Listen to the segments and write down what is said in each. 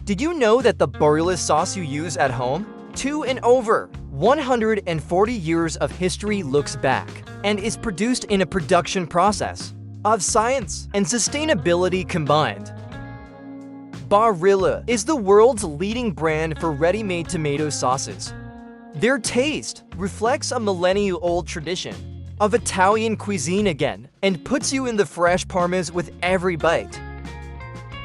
Did you know that the Barilla sauce you use at home? And over 140 years of history looks back and is produced in a production process of science and sustainability combined. Barilla is the world's leading brand for ready-made tomato sauces. Their taste reflects a millennia-old tradition of Italian cuisine again and puts you in the fresh parmas with every bite.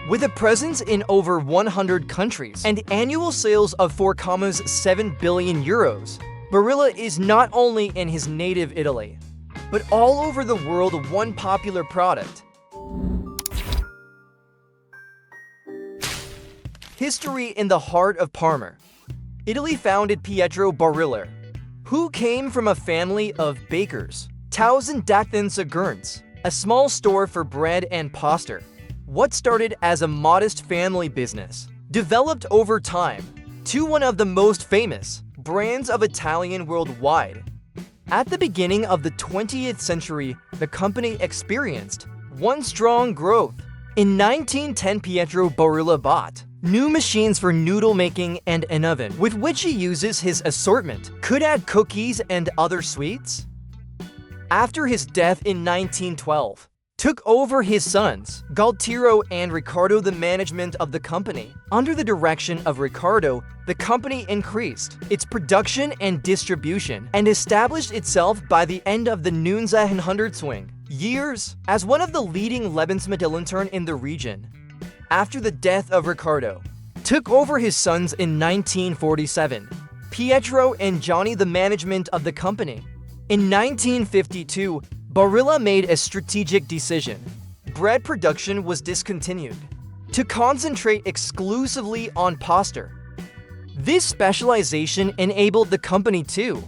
With a presence in over 100 countries and annual sales of 4.7 billion euros, Barilla is not only in his native Italy, but all over the world one popular product. History in the heart of Parma. Italy founded Pietro Barilla, who came from a family of bakers. a small store for bread and pasta. What started as a modest family business developed over time to one of the most famous brands of Italian worldwide. At the beginning of the 20th century, the company experienced one strong growth. In 1910, Pietro Barilla bought new machines for noodle making and an oven with which he uses his assortment could add cookies and other sweets. After his death in 1912, took over his sons, Gualtiero and Riccardo, the management of the company. Under the direction of Riccardo, the company increased its production and distribution and established itself by the end of the 1900 years as one of the leading Lebensmittelkonzerne in the region. After the death of Riccardo, took over his sons in 1947, Pietro and Johnny the management of the company. In 1952, Barilla made a strategic decision. Bread production was discontinued to concentrate exclusively on pasta. This specialization enabled the company to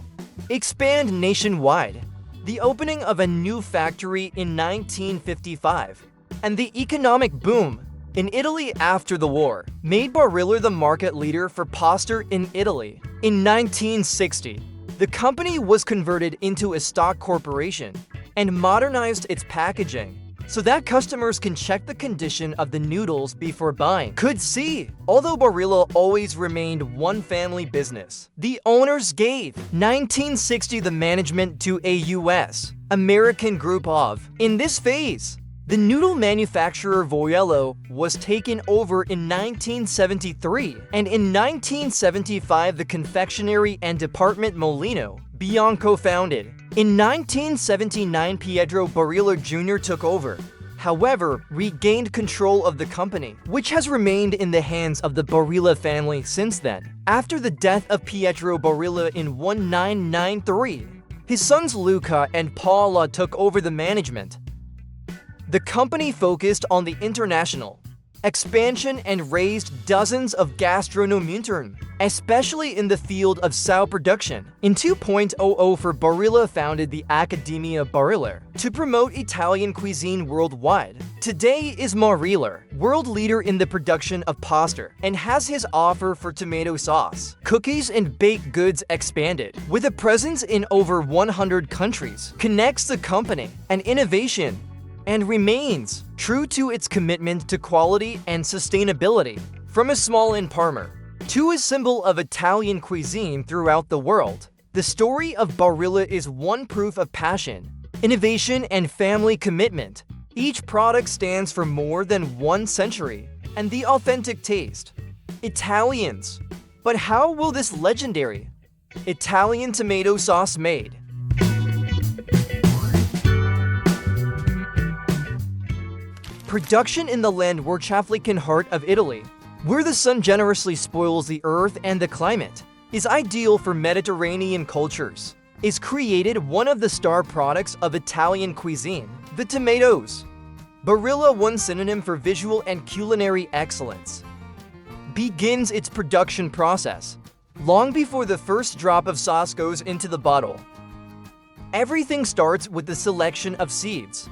expand nationwide. The opening of a new factory in 1955 and the economic boom in Italy after the war made Barilla the market leader for pasta in Italy. In 1960, the company was converted into a stock corporation and modernized its packaging so that customers can check the condition of the noodles before buying. Could see, although Barilla always remained one family business, the owners gave 1960 the management to a U.S. American group of. In this phase, the noodle manufacturer Voello was taken over in 1973, and in 1975 the confectionery and department Molino Bianco founded. In 1979, Pietro Barilla Jr. took over, however, regained control of the company, which has remained in the hands of the Barilla family since then. After the death of Pietro Barilla in 1993, his sons Luca and Paula took over the management. The company focused on the international expansion and raised dozens of gastronomen, especially in the field of sow production. In 2.00 for Barilla founded the Accademia Barilla to promote Italian cuisine worldwide. Today is Barilla, world leader in the production of pasta, and has his offer for tomato sauce, cookies and baked goods expanded. With a presence in over 100 countries, connects the company and innovation and remains true to its commitment to quality and sustainability. From a small in Parma to a symbol of Italian cuisine throughout the world, the story of Barilla is one proof of passion, innovation, and family commitment. Each product stands for more than 1 century and the authentic taste. Italians. But how will this legendary Italian tomato sauce made? Production in the landwirtschaftlichen heart of Italy, where the sun generously spoils the earth and the climate, is ideal for Mediterranean cultures, is created one of the star products of Italian cuisine, the tomatoes. Barilla, one synonym for visual and culinary excellence, begins its production process long before the first drop of sauce goes into the bottle. Everything starts with the selection of seeds.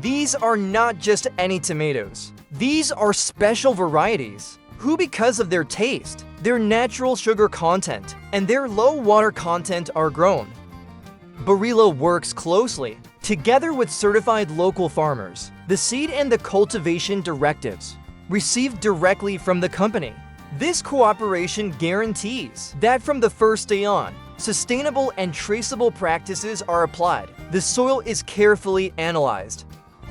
These are not just any tomatoes. These are special varieties, who because of their taste, their natural sugar content, and their low water content are grown. Barilla works closely together with certified local farmers. The seed and the cultivation directives received directly from the company This cooperation guarantees that from the first day on, sustainable and traceable practices are applied. The soil is carefully analyzed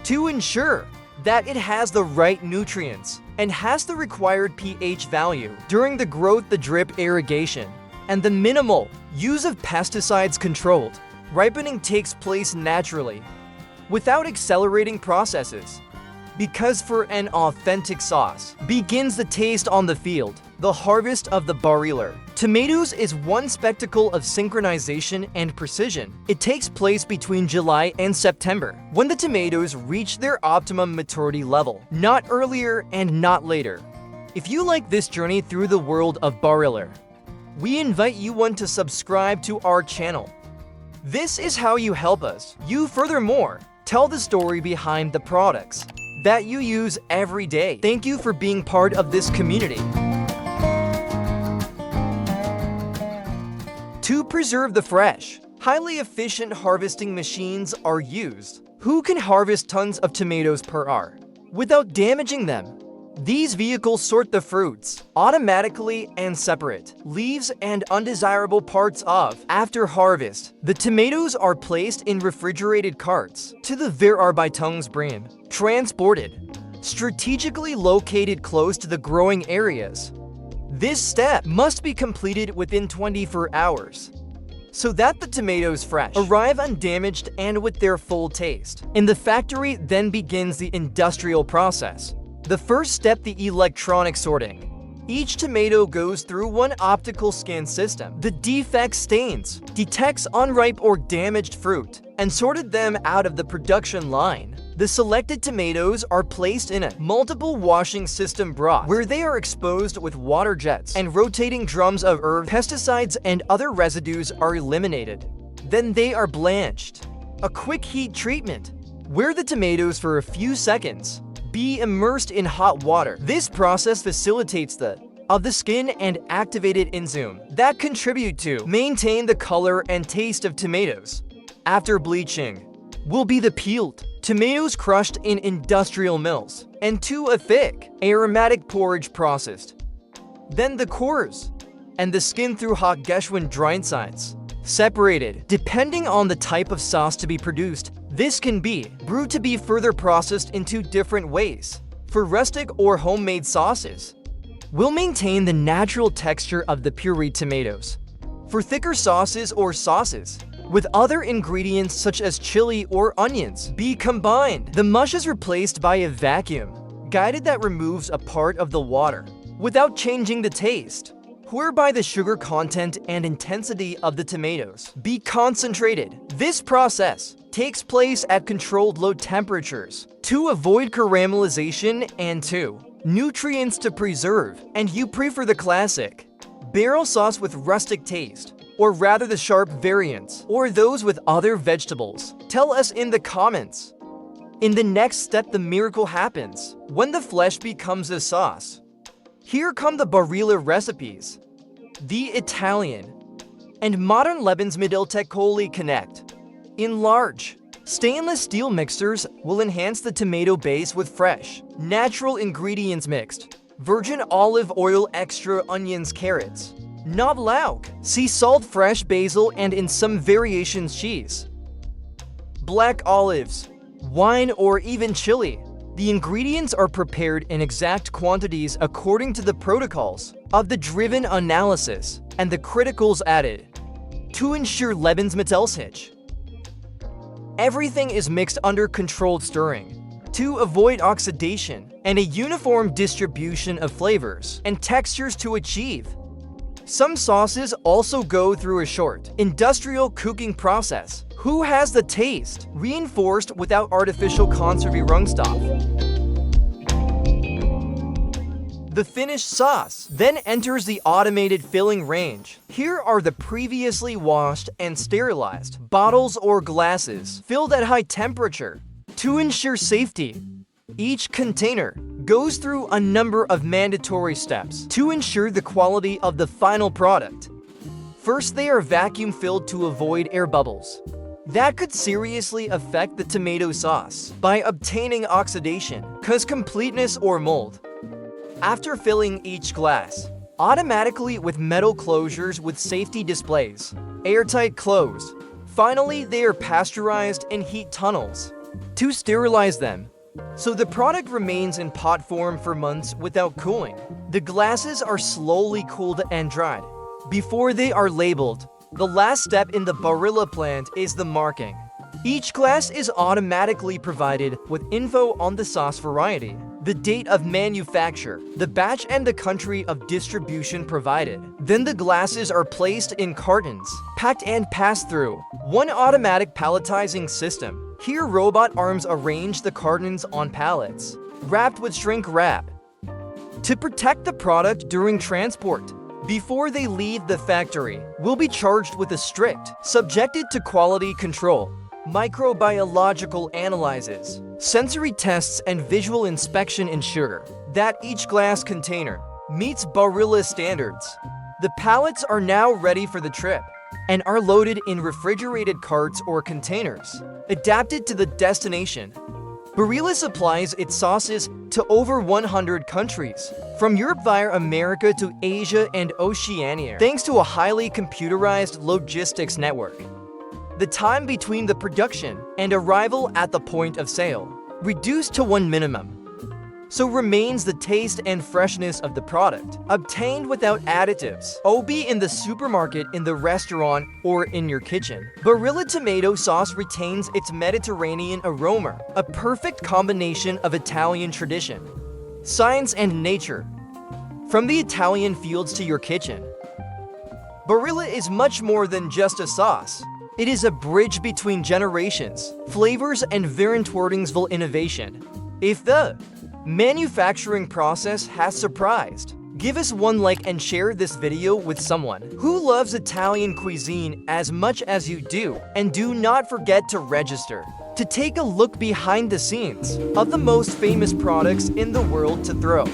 to ensure that it has the right nutrients and has the required pH value during the growth, the drip irrigation, and the minimal use of pesticides controlled. Ripening takes place naturally, without accelerating processes. Because for an authentic sauce, begins the taste on the field, the harvest of the Barilla. Tomatoes is one spectacle of synchronization and precision. It takes place between July and September, when the tomatoes reach their optimum maturity level, not earlier and not later. If you like this journey through the world of Barilla, we invite you to subscribe to our channel. This is how you help us. You furthermore tell the story behind the products that you use every day. Thank you for being part of this community. To preserve the fresh, highly efficient harvesting machines are used, who can harvest tons of tomatoes per hour without damaging them. These vehicles sort the fruits automatically and separate leaves and undesirable parts of. After harvest, the tomatoes are placed in refrigerated carts to the Verarbeitungsbrim, transported, strategically located close to the growing areas. This step must be completed within 24 hours, so that the tomatoes fresh arrive undamaged and with their full taste. In the factory then begins the industrial process. The first step, the electronic sorting. Each tomato goes through one optical scan system. The defect stains, detects unripe or damaged fruit, and sorted them out of the production line. The selected tomatoes are placed in a multiple washing system broth, where they are exposed with water jets and rotating drums of herbs, pesticides, and other residues are eliminated. Then they are blanched. A quick heat treatment, where the tomatoes for a few seconds be immersed in hot water. This process facilitates the skin and activated enzyme that contribute to maintain the color and taste of tomatoes. After bleaching will be the peeled tomatoes crushed in industrial mills and to a thick aromatic porridge processed. Then the cores and the skin through hot Geschwind drying sides separated. Depending on the type of sauce to be produced, this can be brewed to be further processed in two different ways. For rustic or homemade sauces, will maintain the natural texture of the pureed tomatoes. For thicker sauces or sauces with other ingredients such as chili or onions be combined, the mush is replaced by a vacuum guided that removes a part of the water without changing the taste, whereby the sugar content and intensity of the tomatoes be concentrated. This process takes place at controlled low temperatures to avoid caramelization and to nutrients to preserve. And you prefer the classic barrel sauce with rustic taste, or rather the sharp variants, or those with other vegetables? Tell us in the comments. In the next step, the miracle happens when the flesh becomes a sauce. Here come the Barilla recipes. The Italian and modern Lebensmitteltechnologie connect. In large stainless steel mixers will enhance the tomato base with fresh, natural ingredients mixed. Virgin olive oil, extra onions, carrots, knoblaug, sea salt, fresh basil, and in some variations cheese. Black olives, wine, or even chili. The ingredients are prepared in exact quantities according to the protocols of the driven analysis and the criticals added to ensure Lebensmittelsicherheit. Everything is mixed under controlled stirring to avoid oxidation and a uniform distribution of flavors and textures to achieve. Some sauces also go through a short industrial cooking process, who has the taste reinforced without artificial Konservierungsstoff. The finished sauce then enters the automated filling range. Here are the previously washed and sterilized bottles or glasses filled at high temperature to ensure safety. Each container goes through a number of mandatory steps to ensure the quality of the final product. First, they are vacuum filled to avoid air bubbles that could seriously affect the tomato sauce by obtaining oxidation, completeness, or mold. After filling each glass, automatically with metal closures with safety displays, airtight closed. Finally, they are pasteurized in heat tunnels to sterilize them, so the product remains in pot form for months without cooling. The glasses are slowly cooled and dried before they are labeled. The last step in the Barilla plant is the marking. Each glass is automatically provided with info on the sauce variety, the date of manufacture, the batch and the country of distribution provided. Then the glasses are placed in cartons, packed and passed through one automatic palletizing system. Here robot arms arrange the cartons on pallets, wrapped with shrink wrap, to protect the product during transport. Before they leave the factory, will be charged with a strict, subjected to quality control, microbiological analyses, sensory tests and visual inspection ensure that each glass container meets Barilla standards. The pallets are now ready for the trip and are loaded in refrigerated carts or containers, adapted to the destination. Barilla supplies its sauces to over 100 countries, from Europe via America to Asia and Oceania, thanks to a highly computerized logistics network. The time between the production and arrival at the point of sale reduced to one minimum. So remains the taste and freshness of the product, obtained without additives. Be in the supermarket, in the restaurant, or in your kitchen. Barilla tomato sauce retains its Mediterranean aroma, a perfect combination of Italian tradition, science, and nature. From the Italian fields to your kitchen, Barilla is much more than just a sauce. It is a bridge between generations, flavors, and verantwortungsvoll innovation. If the manufacturing process has surprised, give us one like and share this video with someone who loves Italian cuisine as much as you do. And do not forget to register to take a look behind the scenes of the most famous products in the world to throw.